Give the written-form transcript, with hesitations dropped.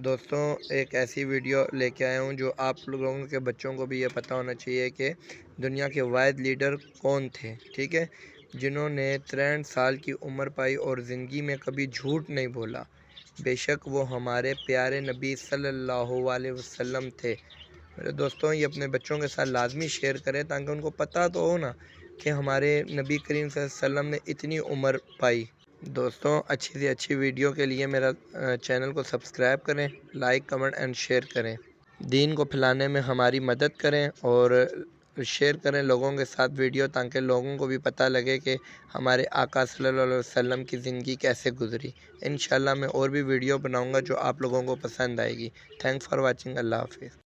دوستوں ایک ایسی ویڈیو لے کے آیا ہوں جو آپ لوگوں کے بچوں کو بھی یہ پتہ ہونا چاہیے کہ دنیا کے واحد لیڈر کون تھے، ٹھیک ہے، جنہوں نے 63 سال کی عمر پائی اور زندگی میں کبھی جھوٹ نہیں بولا۔ بے شک وہ ہمارے پیارے نبی صلی اللہ علیہ وسلم تھے۔ میرے دوستوں یہ اپنے بچوں کے ساتھ لازمی شیئر کریں تاکہ ان کو پتہ تو ہو نا کہ ہمارے نبی کریم صلی اللہ علیہ وسلم نے اتنی عمر پائی۔ دوستوں اچھی سے اچھی ویڈیو کے لیے میرا چینل کو سبسکرائب کریں، لائک کمنٹ اینڈ شیئر کریں، دین کو پھیلانے میں ہماری مدد کریں اور شیئر کریں لوگوں کے ساتھ ویڈیو تاکہ لوگوں کو بھی پتہ لگے کہ ہمارے آقا صلی اللہ علیہ وسلم کی زندگی کیسے گزری۔ انشاءاللہ میں اور بھی ویڈیو بناؤں گا جو آپ لوگوں کو پسند آئے گی۔ Thanks for watching. اللہ حافظ۔